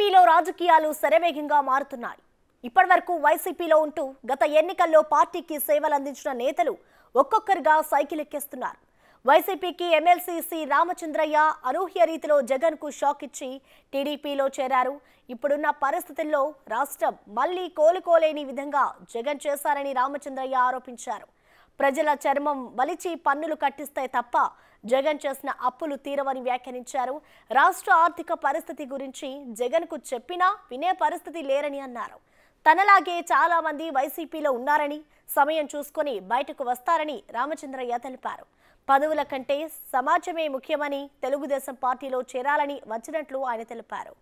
ఏపీలో రాజకీయాలు శరవేగంగా మారుతున్నాయి. ఇప్పటివరకు వైసీపీలో ఉంటూ గత ఎన్నికల్లో పార్టీకి సేవలు అందించిన నేతలు ఒక్కొక్కరుగా సైకిల్ ఎక్కేస్తున్నారు. వైసీపీకి ఎమ్మెల్సీ సి రామచంద్రయ్య అనూహ్య రీతిలో జగన్కు షాక్ ఇచ్చి టీడీపీలో చేరారు. ఇప్పుడున్న పరిస్థితుల్లో రాష్ట్రం మళ్లీ కోలుకోలేని విధంగా జగన్ చేశారని రామచంద్రయ్య ఆరోపించారు. ప్రజల చర్మం వలిచి పన్నులు కట్టిస్తే తప్ప జగన్ చేసిన అప్పులు తీరవని వ్యాఖ్యానించారు. రాష్ట్ర ఆర్థిక పరిస్థితి గురించి జగన్కు చెప్పినా వినే పరిస్థితి లేరని అన్నారు. తనలాగే చాలా మంది వైసీపీలో ఉన్నారని, సమయం చూసుకొని బయటకు వస్తారని రామచంద్రయ్య తెలిపారు. పదవుల కంటే సమాజమే ముఖ్యమని, తెలుగుదేశం పార్టీలో చేరాలని వచ్చినట్లు ఆయన తెలిపారు.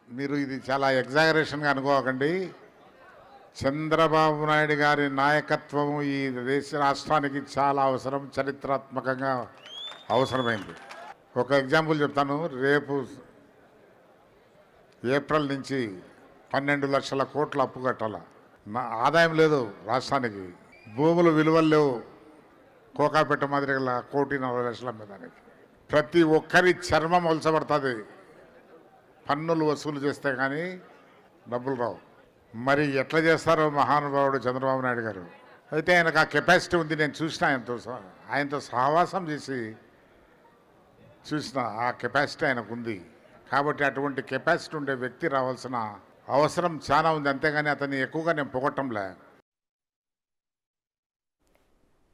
మీరు ఇది చాలా ఎగ్జాగరేషన్గా అనుకోకండి. చంద్రబాబు నాయుడు గారి నాయకత్వం ఈ దేశ రాష్ట్రానికి చాలా అవసరం, చరిత్రాత్మకంగా అవసరమైంది. ఒక ఎగ్జాంపుల్ చెప్తాను. రేపు ఏప్రిల్ నుంచి 12 లక్షల కోట్ల అప్పు కట్టాల. ఆదాయం లేదు రాష్ట్రానికి, భూములు విలువలు లేవు. కోకాపేట మాదిరిగా 1,40,00,000 అమ్మేదానికి ప్రతి ఒక్కరి చర్మం ఒలచబడుతుంది. పన్నులు వసూలు చేస్తే కానీ డబ్బులు రావు. మరి ఎట్లా చేస్తారో మహానుభావుడు చంద్రబాబు నాయుడు గారు. అయితే ఆయనకు ఆ కెపాసిటీ ఉంది. నేను చూసిన, ఆయనతో సహవాసం చేసి చూసిన ఆ కెపాసిటీ ఆయనకు ఉంది. కాబట్టి అటువంటి కెపాసిటీ ఉండే వ్యక్తి రావాల్సిన అవసరం చాలా ఉంది. అంతేగాని అతన్ని ఎక్కువగా నేను పొగట్టంలే.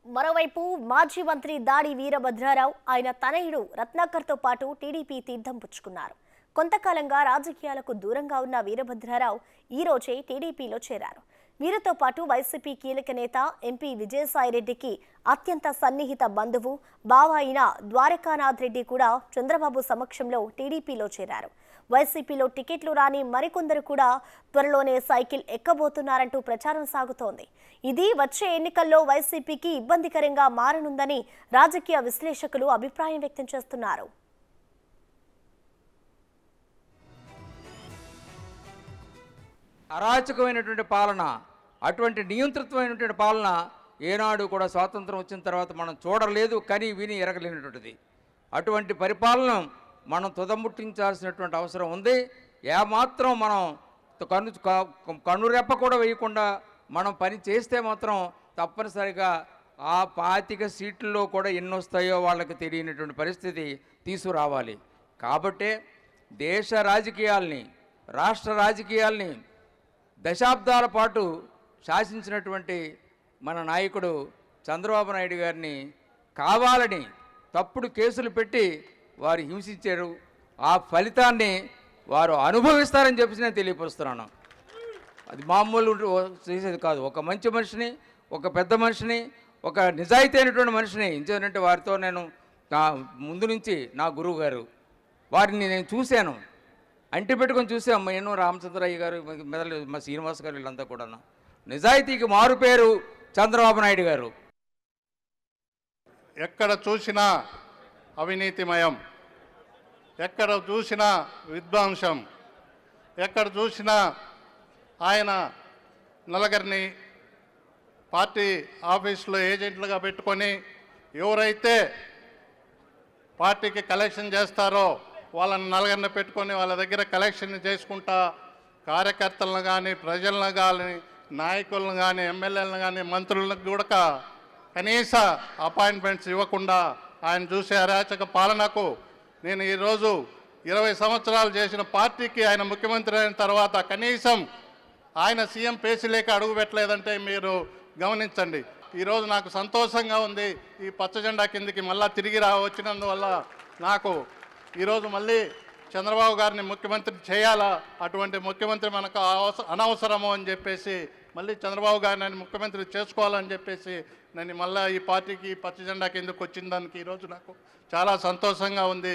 మరోవైపు మాజీ మంత్రి దాడి వీరభద్రారావు, ఆయన తనయుడు రత్నాకర్తో పాటు టీడీపీ తీర్థం పుచ్చుకున్నారు. కొంతకాలంగా రాజకీయాలకు దూరంగా ఉన్న వీరభద్రారావు ఈ రోజే టీడీపీలో చేరారు. వీరితో పాటు వైసీపీ కీలక నేత ఎంపీ విజయసాయిరెడ్డికి అత్యంత సన్నిహిత బంధువు బావ అయిన ద్వారకానాథ్ రెడ్డి కూడా చంద్రబాబు సమక్షంలో టీడీపీలో చేరారు. వైసీపీలో టికెట్లు రాని మరికొందరు కూడా త్వరలోనే సైకిల్ ఎక్కబోతున్నారంటూ ప్రచారం సాగుతోంది. ఇది వచ్చే ఎన్నికల్లో వైసీపీకి ఇబ్బందికరంగా మారనుందని రాజకీయ విశ్లేషకులు అభిప్రాయం వ్యక్తం చేస్తున్నారు. అరాచకమైనటువంటి పాలన, అటువంటి నియంత్రితమైనటువంటి పాలన ఏనాడు కూడా స్వాతంత్రం వచ్చిన తర్వాత మనం చూడలేదు, కని విని ఎరగలేనటువంటిది. అటువంటి పరిపాలన మనం తుదముట్టించాల్సినటువంటి అవసరం ఉంది. ఏమాత్రం మనం కన్నురెప్ప కూడా వేయకుండా మనం పని చేస్తే మాత్రం తప్పనిసరిగా ఆ 25 సీట్లలో కూడా ఎన్ని వస్తాయో వాళ్ళకి తెలియనటువంటి పరిస్థితి తీసుకురావాలి. కాబట్టే దేశ రాజకీయాల్ని, రాష్ట్ర రాజకీయాల్ని దశాబ్దాల పాటు శాసించినటువంటి మన నాయకుడు చంద్రబాబు నాయుడు గారిని కావాలని తప్పుడు కేసులు పెట్టి వారు హింసించారు. ఆ ఫలితాన్ని వారు అనుభవిస్తారని చెప్పి నేను తెలియపరుస్తున్నాను. అది మామూలు చేసేది కాదు. ఒక మంచి మనిషిని, ఒక పెద్ద మనిషిని, ఒక నిజాయితీ అయినటువంటి మనిషిని ఎందుకంటే వారితో నేను ముందు నుంచి నా గురువు గారు వారిని నేను చూశాను, అంటి పెట్టుకొని చూసాం. నేను రామచంద్రయ్య గారు, మెదలు మా శ్రీనివాస్ గారు, వీళ్ళంతా కూడా నిజాయితీకి మారు పేరు చంద్రబాబు నాయుడు గారు. ఎక్కడ చూసినా అవినీతిమయం, ఎక్కడ చూసినా విధ్వంసం, ఎక్కడ చూసినా ఆయన నలుగురిని పార్టీ ఆఫీసులో ఏజెంట్లుగా పెట్టుకొని ఎవరైతే పార్టీకి కలెక్షన్ చేస్తారో వాళ్ళని నలుగురిని పెట్టుకొని వాళ్ళ దగ్గర కలెక్షన్ చేసుకుంటా కార్యకర్తలను కానీ, ప్రజలను కానీ, నాయకులను కానీ, ఎమ్మెల్యేలను కానీ, మంత్రులకు కూడా కనీస అపాయింట్మెంట్స్ ఇవ్వకుండా ఆయన చూసే అరాచక పాలనకు నేను ఈరోజు 20 సంవత్సరాలు చేసిన పార్టీకి ఆయన ముఖ్యమంత్రి అయిన తర్వాత కనీసం ఆయన సీఎం పేసి లేక అడుగు పెట్టలేదంటే మీరు గమనించండి. ఈరోజు నాకు సంతోషంగా ఉంది. ఈ పచ్చ జెండా కిందికి మళ్ళీ తిరిగి వచ్చినందువల్ల నాకు ఈరోజు మళ్ళీ చంద్రబాబు గారిని ముఖ్యమంత్రి చేయాలా, అటువంటి ముఖ్యమంత్రి మనకు అనవసరము అని చెప్పేసి మళ్ళీ చంద్రబాబు గారిని ముఖ్యమంత్రి చేసుకోవాలని చెప్పేసి నేను మళ్ళీ ఈ పార్టీకి పచ్చ జెండా కిందకు వచ్చిన దానికి ఈరోజు నాకు చాలా సంతోషంగా ఉంది.